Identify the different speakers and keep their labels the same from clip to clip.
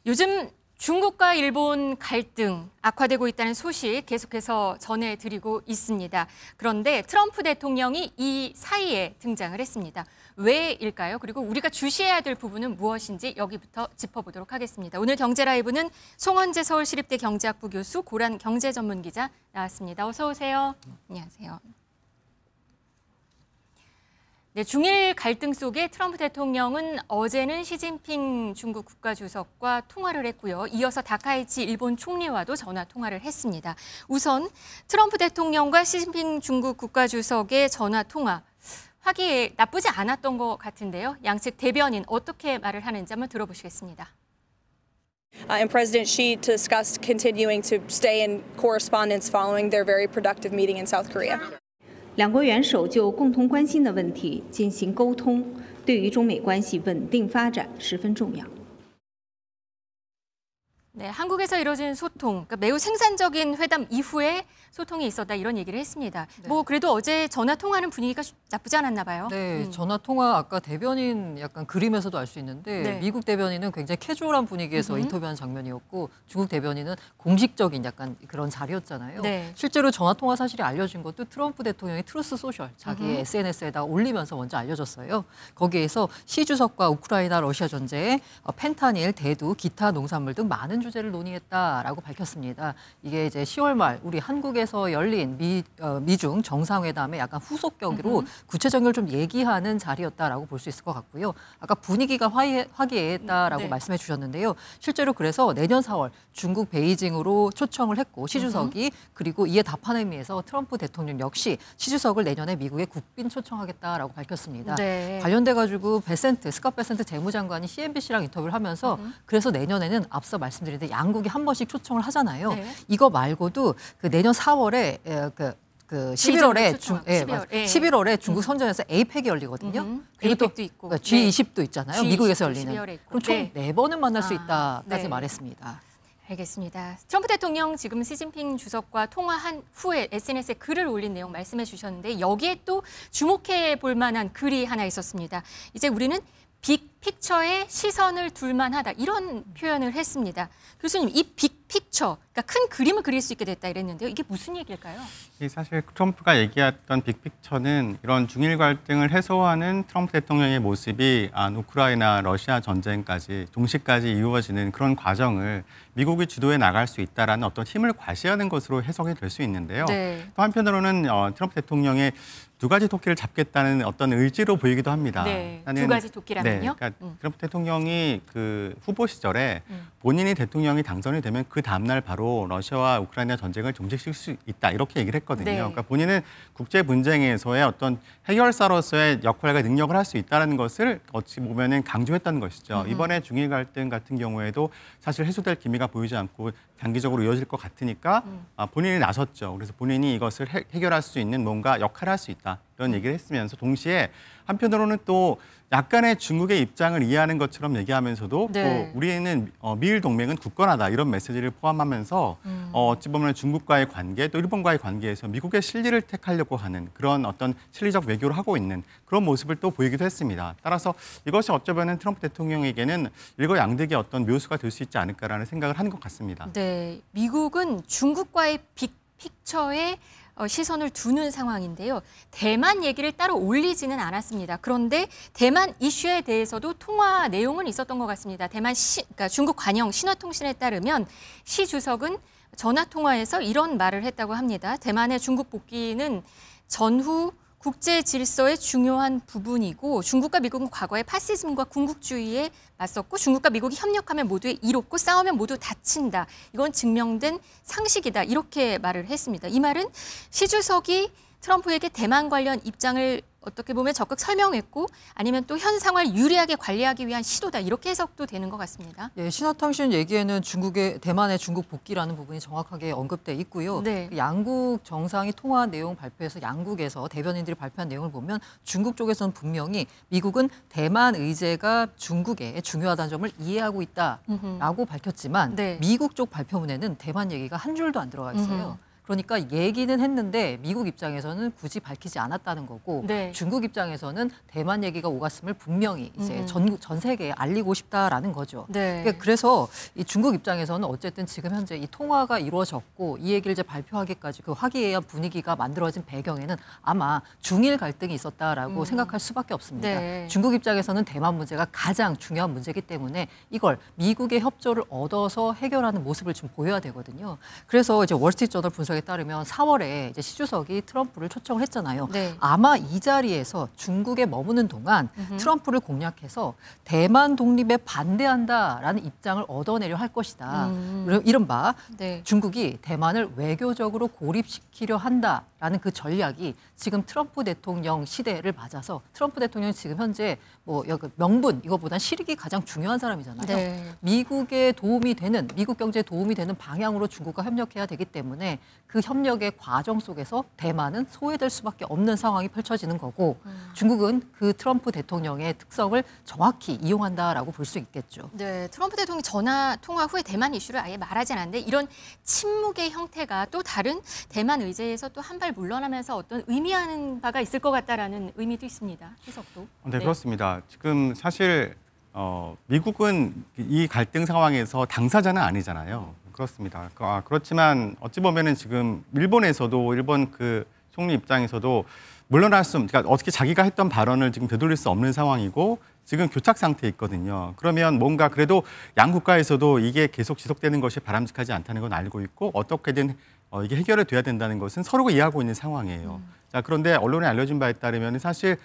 Speaker 1: 요즘 중국과 일본 갈등 악화되고 있다는 소식 계속해서 전해드리고 있습니다. 그런데 트럼프 대통령이 이 사이에 등장을 했습니다. 왜일까요? 그리고 우리가 주시해야 될 부분은 무엇인지 여기부터 짚어보도록 하겠습니다. 오늘 경제라이브는 송원재 서울시립대 경제학부 교수, 고란 경제전문기자 나왔습니다. 어서 오세요. 안녕하세요. 네, 중일 갈등 속에 트럼프 대통령은 어제는 시진핑 중국 국가주석과 통화를 했고요. 이어서 다카이치 일본 총리와도 전화 통화를 했습니다. 우선 트럼프 대통령과 시진핑 중국 국가주석의 전화 통화, 화기에 나쁘지 않았던 것 같은데요. 양측 대변인 어떻게 말을 하는지 한번 들어보시겠습니다.
Speaker 2: And President Xi discussed continuing to stay in correspondence following their very productive meeting in South Korea.
Speaker 3: 两国元首就共同关心的问题进行沟通，对于中美关系稳定发展十分重要。
Speaker 1: 네, 한국에서 이뤄진 소통, 그러니까 매우 생산적인 회담 이후에 소통이 있었다 이런 얘기를 했습니다.
Speaker 4: 네.
Speaker 1: 뭐 그래도 어제 전화 통화는 분위기가 나쁘지 않았나 봐요.
Speaker 4: 네, 전화 통화 아까 대변인 약간 그림에서도 알 수 있는데
Speaker 1: 네.
Speaker 4: 미국 대변인은 굉장히 캐주얼한 분위기에서 인터뷰한 장면이었고 중국 대변인은 공식적인 약간 그런 자리였잖아요.
Speaker 1: 네.
Speaker 4: 실제로 전화 통화 사실이 알려진 것도 트럼프 대통령이 트루스 소셜 자기의 SNS에다가 올리면서 먼저 알려졌어요. 거기에서 시 주석과 우크라이나 러시아 전쟁, 펜타닐, 대두, 기타 농산물 등 많은 주제를 논의했다라고 밝혔습니다. 이게 이제 10월 말 우리 한국에서 열린 미중 정상회담의 약간 후속격으로 구체적으로 좀 얘기하는 자리였다라고 볼 수 있을 것 같고요. 아까 분위기가 화기애애했다라고
Speaker 1: 네.
Speaker 4: 말씀해 주셨는데요. 실제로 그래서 내년 4월 중국 베이징으로 초청을 했고 시 주석이 그리고 이에 답하는 의미에서 트럼프 대통령 역시 시 주석을 내년에 미국에 국빈 초청하겠다라고 밝혔습니다.
Speaker 1: 네.
Speaker 4: 관련돼 가지고 스캇 베센트 재무장관이 CNBC랑 인터뷰를 하면서 그래서 내년에는 앞서 말씀드린 양국이 한 번씩 초청을 하잖아요.
Speaker 1: 네.
Speaker 4: 이거 말고도 그 내년 4월에 그 11월에 중국 선전에서 에이펙이 열리거든요. 그리고 또
Speaker 1: 에이펙도 있고.
Speaker 4: G20도 있잖아요.
Speaker 1: G20
Speaker 4: 미국에서
Speaker 1: 도
Speaker 4: 열리는.
Speaker 1: 12월에 있고.
Speaker 4: 그럼 총
Speaker 1: 네.
Speaker 4: 4번은 만날 수 있다까지
Speaker 1: 네.
Speaker 4: 말했습니다.
Speaker 1: 알겠습니다. 트럼프 대통령 지금 시진핑 주석과 통화한 후에 SNS에 글을 올린 내용 말씀해 주셨는데 여기에 또 주목해 볼 만한 글이 하나 있었습니다. 이제 우리는 빅픽처에 시선을 둘만 하다 이런 표현을 했습니다. 교수님, 이 빅픽처, 그러니까 큰 그림을 그릴 수 있게 됐다 이랬는데요. 이게 무슨 얘기일까요?
Speaker 5: 사실 트럼프가 얘기했던 빅픽처는 이런 중일 갈등을 해소하는 트럼프 대통령의 모습이 우크라이나, 러시아 전쟁까지 동시까지 이루어지는 그런 과정을 미국이 주도해 나갈 수 있다라는 어떤 힘을 과시하는 것으로 해석이 될 수 있는데요.
Speaker 1: 네.
Speaker 5: 또 한편으로는 트럼프 대통령의 두 가지 토끼를 잡겠다는 어떤 의지로 보이기도 합니다.
Speaker 1: 네, 두 가지 토끼라면요?
Speaker 5: 네, 그러니까 트럼프 대통령이 그 후보 시절에 본인이 대통령이 당선이 되면 그 다음날 바로 러시아와 우크라이나 전쟁을 종식시킬 수 있다 이렇게 얘기를 했거든요.
Speaker 1: 네.
Speaker 5: 그러니까 본인은 국제 분쟁에서의 어떤 해결사로서의 역할과 능력을 할 수 있다는 것을 어찌 보면은 강조했다는 것이죠. 이번에 중일 갈등 같은 경우에도 사실 해소될 기미가 보이지 않고 단기적으로 이어질 것 같으니까 본인이 나섰죠. 그래서 본인이 이것을 해결할 수 있는 뭔가 역할을 할 수 있다. 이런 얘기를 했으면서 동시에 한편으로는 또 약간의 중국의 입장을 이해하는 것처럼 얘기하면서도
Speaker 1: 네.
Speaker 5: 또 우리는 미일 동맹은 굳건하다 이런 메시지를 포함하면서 어찌 보면 중국과의 관계 또 일본과의 관계에서 미국의 실리를 택하려고 하는 그런 어떤 실리적 외교를 하고 있는 그런 모습을 또 보이기도 했습니다. 따라서 이것이 어쩌면 트럼프 대통령에게는 일거양득의 어떤 묘수가 될 수 있지 않을까라는 생각을 하는 것 같습니다.
Speaker 1: 네, 미국은 중국과의 빅픽처에 시선을 두는 상황인데요. 대만 얘기를 따로 올리지는 않았습니다. 그런데 대만 이슈에 대해서도 통화 내용은 있었던 것 같습니다. 그러니까 중국 관영 신화통신에 따르면 시 주석은 전화 통화에서 이런 말을 했다고 합니다. 대만의 중국 복귀는 전후 국제 질서의 중요한 부분이고 중국과 미국은 과거에 파시즘과 군국주의에 맞섰고 중국과 미국이 협력하면 모두 이롭고 싸우면 모두 다친다. 이건 증명된 상식이다. 이렇게 말을 했습니다. 이 말은 시 주석이 트럼프에게 대만 관련 입장을 어떻게 보면 적극 설명했고 아니면 또 현 상황을 유리하게 관리하기 위한 시도다. 이렇게 해석도 되는 것 같습니다.
Speaker 4: 예, 신화통신 얘기에는 대만의 중국 복귀라는 부분이 정확하게 언급돼 있고요.
Speaker 1: 네.
Speaker 4: 양국 정상이 통화한 내용 발표에서 양국에서 대변인들이 발표한 내용을 보면 중국 쪽에서는 분명히 미국은 대만 의제가 중국에 중요하다는 점을 이해하고 있다라고 밝혔지만
Speaker 1: 네.
Speaker 4: 미국 쪽 발표문에는 대만 얘기가 한 줄도 안 들어가 있어요. 그러니까 얘기는 했는데 미국 입장에서는 굳이 밝히지 않았다는 거고
Speaker 1: 네.
Speaker 4: 중국 입장에서는 대만 얘기가 오갔음을 분명히 이제 전 세계에 알리고 싶다라는 거죠.
Speaker 1: 네.
Speaker 4: 그러니까 그래서 이 중국 입장에서는 어쨌든 지금 현재 이 통화가 이루어졌고 이 얘기를 이제 발표하기까지 그 화기애애한 분위기가 만들어진 배경에는 아마 중일 갈등이 있었다라고 생각할 수밖에 없습니다.
Speaker 1: 네.
Speaker 4: 중국 입장에서는 대만 문제가 가장 중요한 문제이기 때문에 이걸 미국의 협조를 얻어서 해결하는 모습을 좀 보여야 되거든요. 그래서 이제 월스트리트저널 분석에 따르면 4월에 이제 시 주석이 트럼프를 초청을 했잖아요.
Speaker 1: 네.
Speaker 4: 아마 이 자리에서 중국에 머무는 동안 트럼프를 공략해서 대만 독립에 반대한다라는 입장을 얻어내려 할 것이다. 이른바
Speaker 1: 네.
Speaker 4: 중국이 대만을 외교적으로 고립시키려 한다라는 그 전략이 지금 트럼프 대통령 시대를 맞아서 트럼프 대통령이 지금 현재 뭐 명분 이거보단 실익이 가장 중요한 사람이잖아요.
Speaker 1: 네.
Speaker 4: 미국에 도움이 되는 미국 경제에 도움이 되는 방향으로 중국과 협력해야 되기 때문에 그 협력의 과정 속에서 대만은 소외될 수밖에 없는 상황이 펼쳐지는 거고 중국은 그 트럼프 대통령의 특성을 정확히 이용한다라고 볼 수 있겠죠.
Speaker 1: 네, 트럼프 대통령이 전화 통화 후에 대만 이슈를 아예 말하지 않았는데 이런 침묵의 형태가 또 다른 대만 의제에서 또 한 발 물러나면서 어떤 의미하는 바가 있을 것 같다라는 의미도 있습니다. 해석도.
Speaker 5: 네, 그렇습니다. 지금 사실 미국은 이 갈등 상황에서 당사자는 아니잖아요. 그렇습니다. 그렇지만 어찌 보면은 지금 일본에서도 일본 그 총리 입장에서도 물러날 수, 그러니까 어떻게 자기가 했던 발언을 지금 되돌릴 수 없는 상황이고 지금 교착 상태에 있거든요. 그러면 뭔가 그래도 양 국가에서도 이게 계속 지속되는 것이 바람직하지 않다는 건 알고 있고 어떻게든 이게 해결이 돼야 된다는 것은 서로가 이해하고 있는 상황이에요. 자, 그런데 언론에 알려진 바에 따르면 사실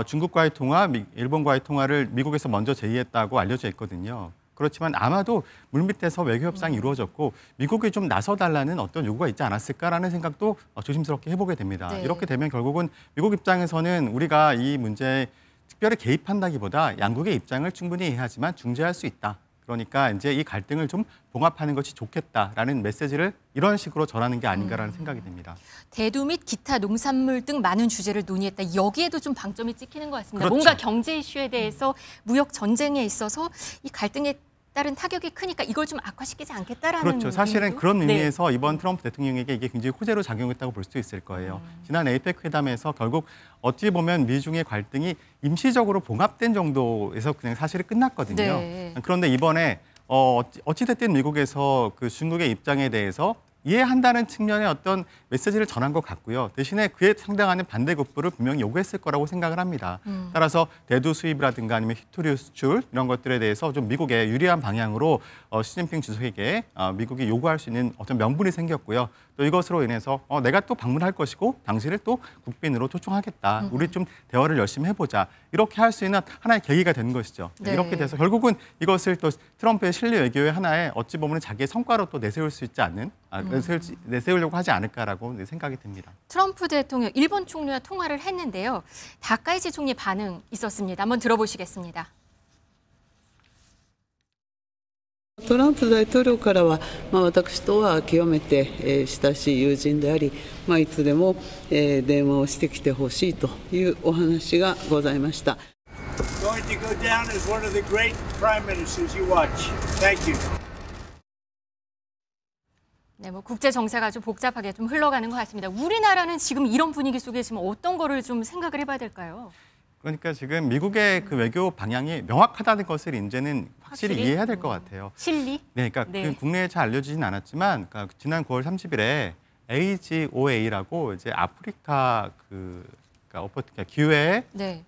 Speaker 5: 중국과의 통화, 일본과의 통화를 미국에서 먼저 제의했다고 알려져 있거든요. 그렇지만 아마도 물밑에서 외교 협상이 이루어졌고 미국이 좀 나서달라는 어떤 요구가 있지 않았을까라는 생각도 조심스럽게 해보게 됩니다.
Speaker 1: 네.
Speaker 5: 이렇게 되면 결국은 미국 입장에서는 우리가 이 문제에 특별히 개입한다기보다 양국의 입장을 충분히 이해하지만 중재할 수 있다. 그러니까 이제 이 갈등을 좀 봉합하는 것이 좋겠다라는 메시지를 이런 식으로 전하는 게 아닌가라는 생각이 듭니다.
Speaker 1: 대두 및 기타 농산물 등 많은 주제를 논의했다. 여기에도 좀 방점이 찍히는 것 같습니다.
Speaker 5: 그렇죠.
Speaker 1: 뭔가 경제 이슈에 대해서 무역 전쟁에 있어서 이 갈등에 따른 타격이 크니까 이걸 좀 악화시키지 않겠다라는
Speaker 5: 그렇죠. 사실은
Speaker 1: 의미도?
Speaker 5: 그런
Speaker 1: 네.
Speaker 5: 의미에서 이번 트럼프 대통령에게 이게 굉장히 호재로 작용했다고 볼 수 있을 거예요. 지난 에이펙 회담에서 결국 어찌 보면 미중의 갈등이 임시적으로 봉합된 정도에서 그냥 사실이 끝났거든요.
Speaker 1: 네.
Speaker 5: 그런데 이번에 어찌됐든 미국에서 그 중국의 입장에 대해서 이해한다는 측면의 어떤 메시지를 전한 것 같고요. 대신에 그에 상당하는 반대급부를 분명히 요구했을 거라고 생각을 합니다. 따라서 대두 수입이라든가 아니면 히토류 수출 이런 것들에 대해서 좀 미국에 유리한 방향으로 시진핑 주석에게 미국이 요구할 수 있는 어떤 명분이 생겼고요. 또 이것으로 인해서 내가 또 방문할 것이고 당신을 또 국빈으로 초청하겠다. 우리 좀 대화를 열심히 해보자. 이렇게 할 수 있는 하나의 계기가 된 것이죠.
Speaker 1: 네.
Speaker 5: 이렇게 돼서 결국은 이것을 또 트럼프의 실리 외교의 하나의 어찌 보면 자기의 성과로 또 내세울 수 있지 않는 내세우려고 하지 않을까라고 생각이 듭니다.
Speaker 1: 트럼프 대통령 일본 총리와 통화를 했는데요. 다카이치 총리 반응 있었습니다. 한번 들어보시겠습니다.
Speaker 6: トランプ大統領からは、私とは極めて、親しい友人であり、いつでも、電話をしてきてほしいというお話がございました。
Speaker 7: Going to go down as one of the great prime ministers you watch. Thank you.
Speaker 1: 네, 뭐 국제 정세가 좀 복잡하게 좀 흘러가는 것 같습니다. 우리나라는 지금 이런 분위기 속에 지금 어떤 거를 좀 생각을 해봐야 될까요?
Speaker 5: 그러니까 지금 미국의 그 외교 방향이 명확하다는 것을 이제는 확실히 이해해야 될 것 같아요.
Speaker 1: 실리?
Speaker 5: 네, 그러니까
Speaker 1: 네.
Speaker 5: 국내에 잘 알려지진 않았지만 그러니까 지난 9월 30일에 AGOA라고 이제 아프리카 그러니까 기회
Speaker 1: 네.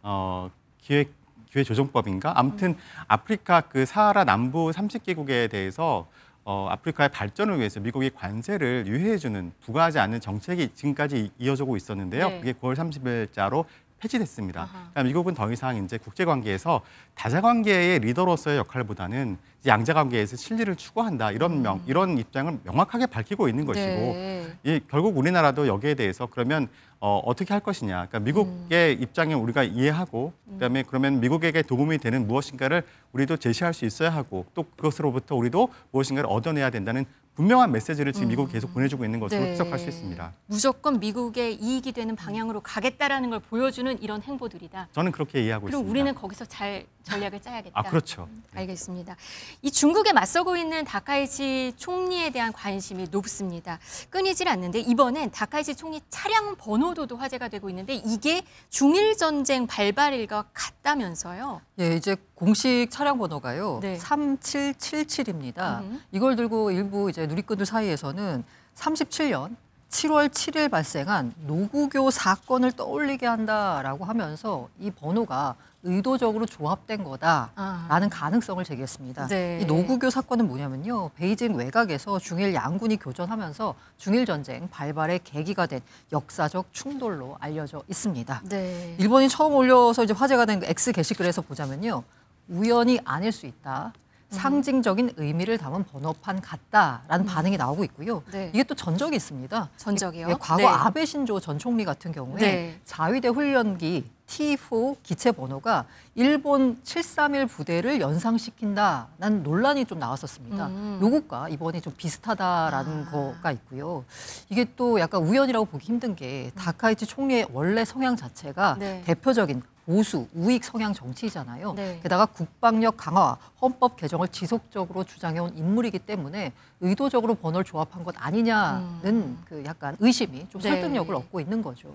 Speaker 5: 기회 조정법인가? 아무튼 아프리카 그 사하라 남부 30개국에 대해서 아프리카의 발전을 위해서 미국이 관세를 유예해주는 부과하지 않는 정책이 지금까지 이어지고 있었는데요.
Speaker 1: 네.
Speaker 5: 그게 9월 30일자로 폐지됐습니다. 그러니까 미국은 더 이상 이제 국제관계에서 다자관계의 리더로서의 역할보다는 이제 양자관계에서 실리를 추구한다 이런 입장을 명확하게 밝히고 있는 것이고
Speaker 1: 네.
Speaker 5: 결국 우리나라도 여기에 대해서 그러면 어떻게 할 것이냐. 그러니까 미국의 입장에 우리가 이해하고 그다음에 그러면 미국에게 도움이 되는 무엇인가를 우리도 제시할 수 있어야 하고 또 그것으로부터 우리도 무엇인가를 얻어내야 된다는 분명한 메시지를 지금 미국이 계속 보내주고 있는 것으로
Speaker 1: 네.
Speaker 5: 해석할 수 있습니다.
Speaker 1: 무조건 미국의 이익이 되는 방향으로 가겠다라는 걸 보여주는 이런 행보들이다.
Speaker 5: 저는 그렇게 이해하고
Speaker 1: 그럼
Speaker 5: 있습니다.
Speaker 1: 우리는 거기서 잘 전략을 짜야겠다.
Speaker 5: 그렇죠.
Speaker 1: 알겠습니다. 이 중국에 맞서고 있는 다카이치 총리에 대한 관심이 높습니다. 끊이질 않는데 이번엔 다카이치 총리 차량 번호도도 화제가 되고 있는데 이게 중일 전쟁 발발일과 같다면서요?
Speaker 4: 예, 이제 공식 차량 번호가요.
Speaker 1: 네.
Speaker 4: 3777입니다. 이걸 들고 일부 이제 누리꾼들 사이에서는 37년 7월 7일 발생한 노구교 사건을 떠올리게 한다라고 하면서 이 번호가 의도적으로 조합된 거다라는 가능성을 제기했습니다.
Speaker 1: 네.
Speaker 4: 이 노구교 사건은 뭐냐면요. 베이징 외곽에서 중일 양군이 교전하면서 중일 전쟁 발발의 계기가 된 역사적 충돌로 알려져 있습니다.
Speaker 1: 네.
Speaker 4: 일본이 처음 올려서 이제 화제가 된 X 게시글에서 보자면요. 우연이 아닐 수 있다. 상징적인 의미를 담은 번호판 같다라는 반응이 나오고 있고요.
Speaker 1: 네.
Speaker 4: 이게 또 전적이 있습니다.
Speaker 1: 전적이요?
Speaker 4: 예, 과거
Speaker 1: 네.
Speaker 4: 아베 신조 전 총리 같은 경우에
Speaker 1: 네.
Speaker 4: 자위대 훈련기 T4 기체 번호가 일본 731 부대를 연상시킨다는 논란이 좀 나왔었습니다. 요것과 이번이 좀 비슷하다라는 거가 있고요. 이게 또 약간 우연이라고 보기 힘든 게 다카이치 총리의 원래 성향 자체가
Speaker 1: 네.
Speaker 4: 대표적인 보수, 우익 성향 정치잖아요.
Speaker 1: 네.
Speaker 4: 게다가 국방력 강화와 헌법 개정을 지속적으로 주장해온 인물이기 때문에 의도적으로 번호를 조합한 것 아니냐는 그 약간 의심이 좀
Speaker 1: 네.
Speaker 4: 설득력을 얻고 있는 거죠.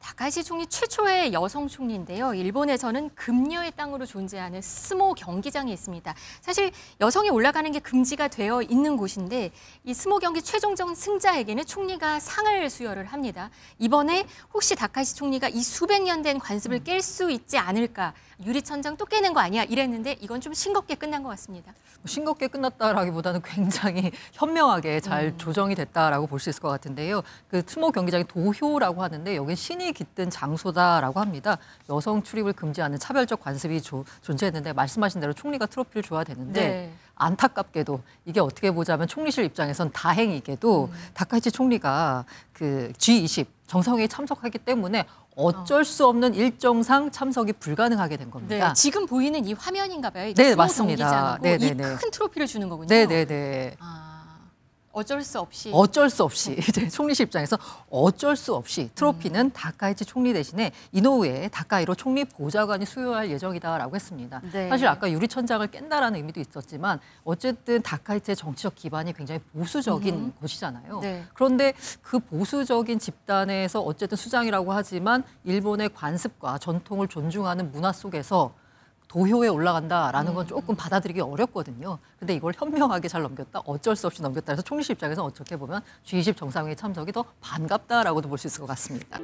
Speaker 1: 다카이치 총리 최초의 여성 총리인데요. 일본에서는 금녀의 땅으로 존재하는 스모 경기장이 있습니다. 사실 여성이 올라가는 게 금지가 되어 있는 곳인데 이 스모 경기 최종전 승자에게는 총리가 상을 수여를 합니다. 이번에 혹시 다카이치 총리가 이 수백 년 된 관습을 깰 수 있지 않을까. 유리천장 또 깨는 거 아니야 이랬는데 이건 좀 싱겁게 끝난 것 같습니다.
Speaker 4: 싱겁게 끝났다라기보다는 굉장히 현명하게 잘 조정이 됐다라고 볼 수 있을 것 같은데요. 그 스모 경기장이 도효라고 하는데 여긴 신이 깃든 장소다라고 합니다. 여성 출입을 금지하는 차별적 관습이 존재했는데 말씀하신 대로 총리가 트로피를 줘야 되는데
Speaker 1: 네.
Speaker 4: 안타깝게도 이게 어떻게 보자면 총리실 입장에선 다행이게도 다카이치 총리가 그 G20 정상회의에 참석하기 때문에 어쩔 수 없는 일정상 참석이 불가능하게 된 겁니다.
Speaker 1: 네, 지금 보이는 이 화면인가 봐요.
Speaker 4: 네,
Speaker 1: 스모
Speaker 4: 맞습니다.
Speaker 1: 경기장하고
Speaker 4: 네네네.
Speaker 1: 이 큰 트로피를 주는 거군요.
Speaker 4: 네네네.
Speaker 1: 어쩔 수 없이.
Speaker 4: 어쩔 수 없이 이제 총리실 입장에서 어쩔 수 없이 트로피는 다카이치 총리 대신에 이노우에 다카이로 총리 보좌관이 수여할 예정이다라고 했습니다.
Speaker 1: 네.
Speaker 4: 사실 아까 유리천장을 깬다라는 의미도 있었지만 어쨌든 다카이치의 정치적 기반이 굉장히 보수적인 곳이잖아요.
Speaker 1: 네.
Speaker 4: 그런데 그 보수적인 집단에서 어쨌든 수장이라고 하지만 일본의 관습과 전통을 존중하는 문화 속에서 도효에 올라간다라는 건 조금 받아들이기 어렵거든요. 근데 이걸 현명하게 잘 넘겼다, 어쩔 수 없이 넘겼다 해서 총리실 입장에서 어떻게 보면 G20 정상회의 참석이 더 반갑다라고도 볼 수 있을 것 같습니다.